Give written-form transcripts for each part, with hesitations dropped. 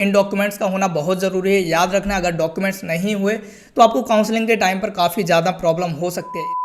इन documents का होना बहुत ज़रूरी है। याद रखना, अगर डॉक्यूमेंट्स नहीं हुए तो आपको काउंसलिंग के टाइम पर काफ़ी ज़्यादा प्रॉब्लम हो सकती है।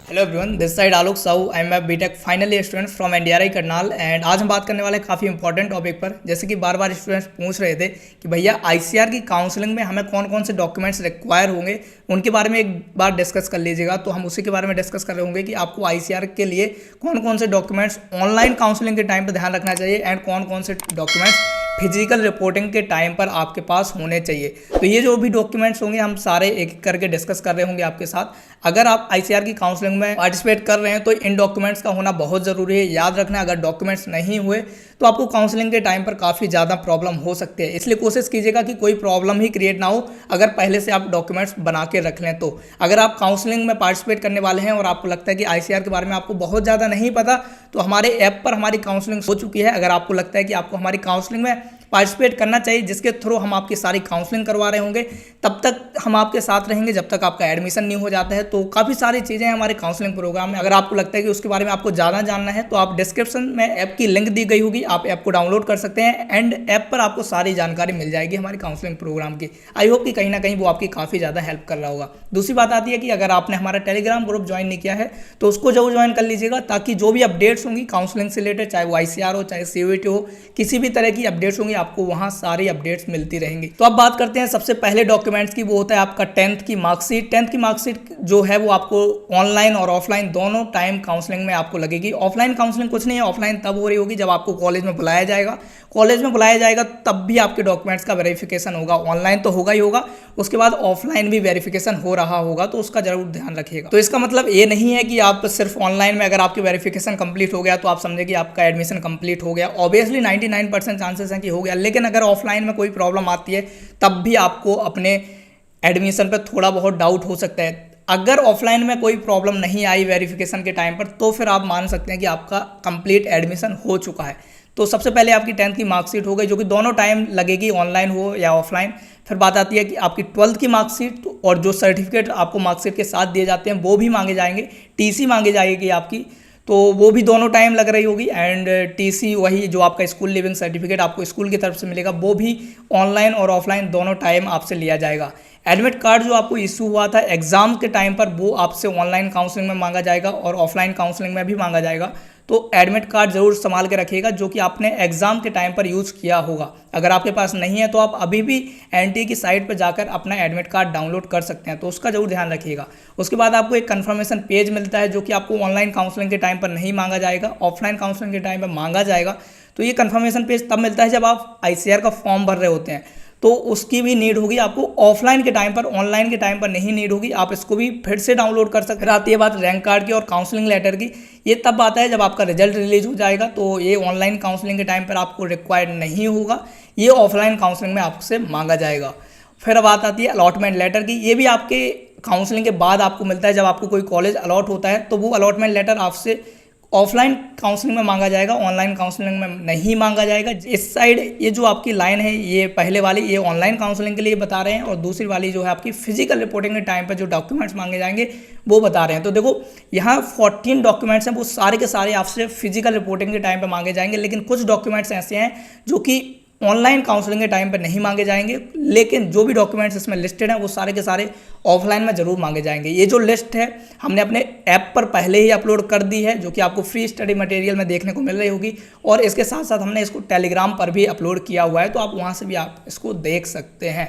Hello everyone, this side Alok Sahu. I am a BTech final year student from NDRI Karnal and आज हम बात करने वाले हैं काफ़ी इंपॉर्टेंट टॉपिक पर। जैसे कि बार बार स्टूडेंट्स पूछ रहे थे कि भैया आईसीआर की काउंसलिंग में हमें कौन कौन से डॉक्यूमेंट्स रिक्वायर होंगे, उनके बारे में एक बार डिस्कस कर लीजिएगा। तो हम उसी के बारे में डिस्कस कर रहे होंगे कि आपको आईसीआर के लिए कौन कौन से डॉक्यूमेंट्स ऑनलाइन काउंसलिंग के टाइम पर ध्यान रखना चाहिए एंड कौन कौन से डॉक्यूमेंट्स फिजिकल रिपोर्टिंग के टाइम पर आपके पास होने चाहिए। तो ये जो भी डॉक्यूमेंट्स होंगे हम सारे एक एक करके डिस्कस कर रहे होंगे आपके साथ। अगर आप आईसीआर की काउंसलिंग में पार्टिसिपेट कर रहे हैं तो इन डॉक्यूमेंट्स का होना बहुत ज़रूरी है। याद रखना, अगर डॉक्यूमेंट्स नहीं हुए तो आपको काउंसलिंग के टाइम पर काफ़ी ज़्यादा प्रॉब्लम हो सकती है। इसलिए कोशिश कीजिएगा कि कोई प्रॉब्लम ही क्रिएट ना हो अगर पहले से आप डॉक्यूमेंट्स बना के रख लें। तो अगर आप काउंसलिंग में पार्टिसिपेट करने वाले हैं और आपको लगता है कि आईसीआर के बारे में आपको बहुत ज़्यादा नहीं पता, तो हमारे ऐप पर हमारी काउंसलिंग हो चुकी है। अगर आपको लगता है कि आपको हमारी काउंसलिंग में पार्टिसिपेट करना चाहिए, जिसके थ्रू हम आपकी सारी काउंसलिंग करवा रहे होंगे, तब तक हम आपके साथ रहेंगे जब तक आपका एडमिशन नहीं हो जाता है। तो काफ़ी सारी चीज़ें हैं हमारे काउंसलिंग प्रोग्राम में। अगर आपको लगता है कि उसके बारे में आपको ज़्यादा जानना है तो आप डिस्क्रिप्शन में ऐप की लिंक दी गई होगी, आप ऐप को डाउनलोड कर सकते हैं एंड ऐप पर आपको सारी जानकारी मिल जाएगी हमारी काउंसलिंग प्रोग्राम की। आई होप कि कहीं ना कहीं वो आपकी काफ़ी ज़्यादा हेल्प कर रहा होगा। दूसरी बात आती है कि अगर आपने हमारा टेलीग्राम ग्रुप ज्वाइन नहीं किया है तो उसको जरूर ज्वाइन कर लीजिएगा, ताकि जो भी अपडेट्स होंगी काउंसलिंग से रिलेटेड, चाहे वो आईसीआर हो चाहे सीयूईटी हो, किसी भी तरह की अपडेट्स होंगी आपको वहाँ सारी अपडेट्स मिलती रहेंगी। तो अब बात करते हैं सबसे पहले डॉक्यूमेंट्स की। वो होता है आपका 10th की मार्कशीट। 10th की मार्कशीट जो है वो आपको ऑनलाइन और ऑफलाइन दोनों टाइम काउंसलिंग में आपको लगेगी। ऑफलाइन काउंसलिंग कुछ नहीं है, ऑफलाइन तब हो रही होगी जब आपको कॉलेज में बुलाया जाएगा। कॉलेज में बुलाया जाएगा तब भी आपके डॉक्यूमेंट्स का वेरिफिकेशन होगा। ऑनलाइन तो होगा ही होगा, उसके बाद ऑफलाइन भी वेरिफिकेशन हो रहा होगा, तो उसका जरूर ध्यान रखिएगा। तो इसका मतलब ये नहीं है कि आप सिर्फ ऑनलाइन में अगर आपकी वेरिफिकेशन कंप्लीट हो गया तो आप समझे कि आपका एडमिशन कंप्लीट हो गया। ऑब्वियसली 99% चांसेस हैं कि हो गया, लेकिन अगर ऑफलाइन में कोई प्रॉब्लम आती है तब भी आपको अपने एडमिशन पर थोड़ा बहुत डाउट हो सकता है। अगर ऑफलाइन में कोई प्रॉब्लम नहीं आई वेरिफिकेशन के टाइम पर तो फिर आप मान सकते हैं कि आपका कंप्लीट एडमिशन हो चुका है। तो सबसे पहले आपकी 10th की मार्कशीट हो गई, जो कि दोनों टाइम लगेगी, ऑनलाइन हो या ऑफलाइन। फिर बात आती है कि आपकी 12th की मार्कशीट और जो सर्टिफिकेट आपको मार्कशीट के साथ दिए जाते हैं वो भी मांगे जाएंगे। टीसी मांगी जाएगी आपकी, तो वो भी दोनों टाइम लग रही होगी। एंड टीसी वही जो आपका स्कूल लिविंग सर्टिफिकेट आपको स्कूल की तरफ से मिलेगा, वो भी ऑनलाइन और ऑफलाइन दोनों टाइम आपसे लिया जाएगा। एडमिट कार्ड जो आपको इशू हुआ था एग्जाम के टाइम पर, वो आपसे ऑनलाइन काउंसलिंग में मांगा जाएगा और ऑफलाइन काउंसलिंग में भी मांगा जाएगा। तो एडमिट कार्ड जरूर संभाल के रखिएगा जो कि आपने एग्जाम के टाइम पर यूज़ किया होगा। अगर आपके पास नहीं है तो आप अभी भी एनटीए की साइट पर जाकर अपना एडमिट कार्ड डाउनलोड कर सकते हैं, तो उसका जरूर ध्यान रखिएगा। उसके बाद आपको एक कन्फर्मेशन पेज मिलता है जो कि आपको ऑनलाइन काउंसलिंग के टाइम पर नहीं मांगा जाएगा, ऑफलाइन काउंसलिंग के टाइम पर मांगा जाएगा। तो ये कन्फर्मेशन पेज तब मिलता है जब आप आईसीआर का फॉर्म भर रहे होते हैं, तो उसकी भी नीड होगी आपको ऑफलाइन के टाइम पर, ऑनलाइन के टाइम पर नहीं नीड होगी। आप इसको भी फिर से डाउनलोड कर सकते हैं। आती है बात रैंक कार्ड की और काउंसलिंग लेटर की। ये तब आता है जब आपका रिजल्ट रिलीज हो जाएगा, तो ये ऑनलाइन काउंसलिंग के टाइम पर आपको रिक्वायर्ड नहीं होगा, ये ऑफलाइन काउंसलिंग में आपसे मांगा जाएगा। फिर बात आती है अलॉटमेंट लेटर की। ये भी आपके काउंसलिंग के बाद आपको मिलता है। जब आपको कोई कॉलेज अलॉट होता है तो वो अलॉटमेंट लेटर आपसे ऑफलाइन काउंसलिंग में मांगा जाएगा, ऑनलाइन काउंसलिंग में नहीं मांगा जाएगा। इस साइड ये जो आपकी लाइन है, ये पहले वाली ये ऑनलाइन काउंसलिंग के लिए बता रहे हैं, और दूसरी वाली जो है आपकी फिजिकल रिपोर्टिंग के टाइम पर जो डॉक्यूमेंट्स मांगे जाएंगे वो बता रहे हैं। तो देखो यहाँ 14 डॉक्यूमेंट्स हैं, वो सारे के सारे आपसे फिजिकल रिपोर्टिंग के टाइम पर मांगे जाएंगे, लेकिन कुछ डॉक्यूमेंट्स ऐसे हैं जो कि ऑनलाइन काउंसलिंग के टाइम पर नहीं मांगे जाएंगे। लेकिन जो भी डॉक्यूमेंट्स इसमें लिस्टेड हैं वो सारे के सारे ऑफलाइन में जरूर मांगे जाएंगे। ये जो लिस्ट है हमने अपने ऐप पर पहले ही अपलोड कर दी है, जो कि आपको फ्री स्टडी मटेरियल में देखने को मिल रही होगी, और इसके साथ साथ हमने इसको टेलीग्राम पर भी अपलोड किया हुआ है, तो आप वहाँ से भी आप इसको देख सकते हैं।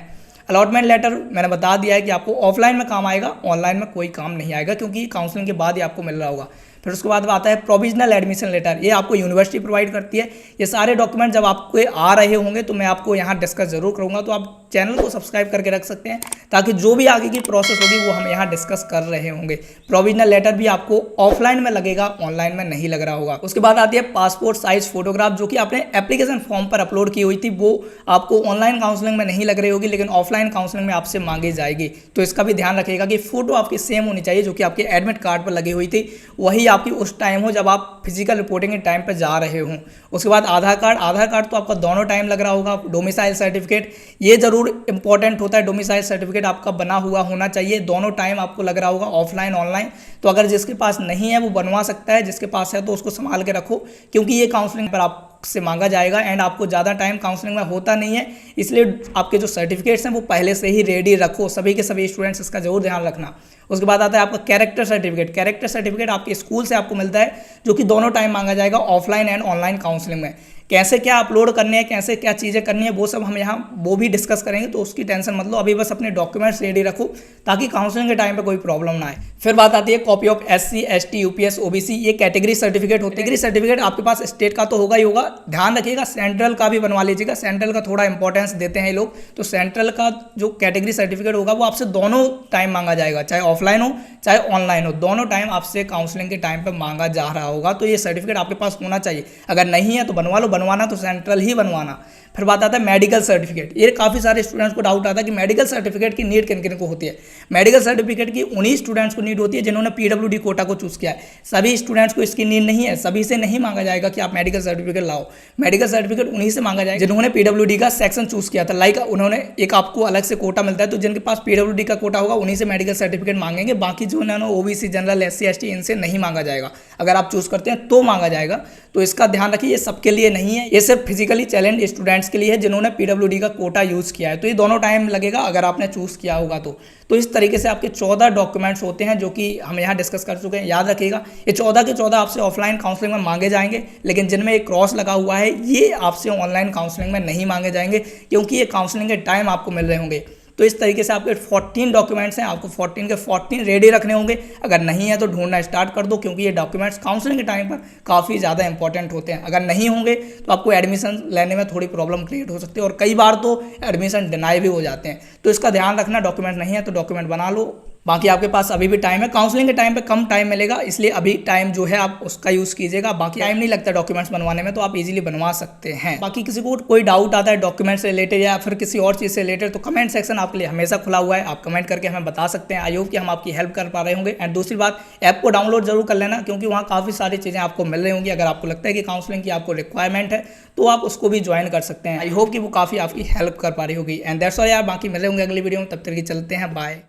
अलॉटमेंट लेटर मैंने बता दिया है कि आपको ऑफलाइन में काम आएगा, ऑनलाइन में कोई काम नहीं आएगा, क्योंकि काउंसलिंग के बाद ही आपको मिल रहा होगा। फिर उसके बाद आता है प्रोविजनल एडमिशन लेटर। ये आपको यूनिवर्सिटी प्रोवाइड करती है। ये सारे डॉक्यूमेंट जब आपको आ रहे होंगे तो मैं आपको यहाँ डिस्कस जरूर करूँगा, तो आप चैनल को सब्सक्राइब करके रख सकते हैं, ताकि जो भी आगे की प्रोसेस होगी वो हम यहाँ डिस्कस कर रहे होंगे। प्रोविजनल लेटर भी आपको ऑफलाइन में लगेगा, ऑनलाइन में नहीं लग रहा होगा। उसके बाद आती है पासपोर्ट साइज फोटोग्राफ, जो कि आपने एप्लीकेशन फॉर्म पर अपलोड की हुई थी, वो आपको ऑनलाइन काउंसलिंग में नहीं लग रही होगी, लेकिन ऑफलाइन काउंसलिंग में आपसे मांगी जाएगी। तो इसका भी ध्यान रखिएगा कि फोटो आपकी सेम होनी चाहिए, जो कि आपके एडमिट कार्ड पर लगी हुई थी वही आपकी उस टाइम हो जब आप फिजिकल रिपोर्टिंग के टाइम पर जा रहे हों। उसके बाद आधार कार्ड तो आपका दोनों टाइम लग रहा होगा। डोमिसाइल सर्टिफिकेट ये जरूर इंपॉर्टेंट होता है, डोमिसाइल सर्टिफिकेट आपका बना हुआ होना चाहिए, दोनों टाइम आपको लग रहा होगा, ऑफलाइन ऑनलाइन। तो अगर जिसके पास नहीं है वो बनवा सकता है, जिसके पास है तो उसको संभाल के रखो, क्योंकि ये काउंसलिंग पर आप से मांगा जाएगा एंड आपको ज़्यादा टाइम काउंसलिंग में होता नहीं है, इसलिए आपके जो सर्टिफिकेट्स हैं वो पहले से ही रेडी रखो। सभी के सभी स्टूडेंट्स इसका जरूर ध्यान रखना। उसके बाद आता है आपका कैरेक्टर सर्टिफिकेट। कैरेक्टर सर्टिफिकेट आपके स्कूल से आपको मिलता है, जो कि दोनों टाइम मांगा जाएगा, ऑफलाइन एंड ऑनलाइन काउंसलिंग में। कैसे क्या अपलोड करने हैं, कैसे क्या चीज़ें करनी है, वो सब हम यहाँ वो भी डिस्कस करेंगे, तो उसकी टेंशन मत लो। अभी बस अपने डॉक्यूमेंट्स रेडी रखो ताकि काउंसलिंग के टाइम पे कोई प्रॉब्लम ना आए। फिर बात आती है copy of SC ST UPS OBC, ये कैटेगरी सर्टिफिकेट होती है। कैटेगरी सर्टिफिकेट आपके पास स्टेट का तो होगा ही होगा, ध्यान रखिएगा सेंट्रल का भी बनवा लीजिएगा। सेंट्रल का थोड़ा इंपॉर्टेंस देते हैं ये लोग, तो सेंट्रल का जो कैटेगरी सर्टिफिकेट होगा वो आपसे दोनों टाइम मांगा जाएगा, चाहे ऑफलाइन हो चाहे ऑनलाइन हो, दोनों टाइम आपसे काउंसलिंग के टाइम पर मांगा जा रहा होगा। तो ये सर्टिफिकेट आपके पास होना चाहिए, अगर नहीं है तो बनवा लो, बनवाना तो सेंट्रल ही बनवाना। फिर बात आता है मेडिकल सर्टिफिकेट। ये काफ़ी सारे स्टूडेंट्स को डाउट आता है कि मेडिकल सर्टिफिकेट की नीड किन किन को होती है। मेडिकल सर्टिफिकेट की उन्हीं स्टूडेंट्स को नीड होती है जिन्होंने PWD कोटा को चूज़ किया है। सभी स्टूडेंट्स को इसकी नीड नहीं है, सभी से नहीं मांगा जाएगा कि आप मेडिकल सर्टिफिकेट लाओ। मेडिकल सर्टिफिकेट उन्हीं से मांगा जाएगा जिन्होंने PWD का सेक्शन चूज़ किया था। लाइक उन्होंने एक आपको अलग से कोटा मिलता है, तो जिनके पास PWD का कोटा होगा उन्हीं से मेडिकल सर्टिफिकेट मांगेंगे। बाकी जो उन्होंने OBC जनरल SC ST इनसे नहीं मांगा जाएगा। अगर आप चूज़ करते हैं तो मांगा जाएगा, तो इसका ध्यान रखिए। ये सबके लिए नहीं है, ये सिर्फ फिजिकली चैलेंज स्टूडेंट्स के लिए है जिन्होंने PWD का कोटा यूज़ किया है। तो ये दोनों टाइम लगेगा अगर आपने चूज़ किया होगा तो इस तरीके से आपके 14 डॉक्यूमेंट्स होते हैं जो कि हम यहाँ डिस्कस कर चुके हैं। याद रखिएगा ये 14 के 14 आपसे ऑफलाइन काउंसलिंग में मांगे जाएंगे, लेकिन जिनमें एक क्रॉस लगा हुआ है ये आपसे ऑनलाइन काउंसलिंग में नहीं मांगे जाएंगे, क्योंकि ये काउंसलिंग के टाइम आपको मिल रहे होंगे। तो इस तरीके से आपके 14 डॉक्यूमेंट्स हैं, आपको 14 के 14 रेडी रखने होंगे। अगर नहीं है तो ढूंढना स्टार्ट कर दो, क्योंकि ये डॉक्यूमेंट्स काउंसलिंग के टाइम पर काफ़ी ज़्यादा इंपॉर्टेंट होते हैं। अगर नहीं होंगे तो आपको एडमिशन लेने में थोड़ी प्रॉब्लम क्रिएट हो सकती है, और कई बार तो एडमिशन डिनाई भी हो जाते हैं। तो इसका ध्यान रखना, डॉक्यूमेंट नहीं है तो डॉक्यूमेंट बना लो। बाकी आपके पास अभी भी टाइम है, काउंसलिंग के टाइम पे कम टाइम मिलेगा, इसलिए अभी टाइम जो है आप उसका यूज़ कीजिएगा। बाकी टाइम नहीं लगता डॉक्यूमेंट्स बनवाने में, तो आप इजीली बनवा सकते हैं। बाकी किसी को कोई डाउट आता है डॉक्यूमेंट्स से रिलेटेड या फिर किसी और चीज़ से रिलेटेड, तो कमेंट सेक्शन आपके लिए हमेशा खुला हुआ है, आप कमेंट करके हमें बता सकते हैं। आई होप कि हम आपकी हेल्प कर पा रहे होंगे। एंड दूसरी बात, ऐप को डाउनलोड जरूर कर लेना, क्योंकि वहाँ काफ़ी सारी चीज़ें आपको मिल रही होंगी। अगर आपको लगता है कि काउंसलिंग की आपको रिक्वायरमेंट है तो आप उसको भी ज्वाइन कर सकते हैं। आई होप कि वो काफ़ी आपकी हेल्प कर पा रही होगी। एंड दैट्स ऑल यार, बाकी मिले होंगे अगली वीडियो में, तब तक के चलते हैं, बाय।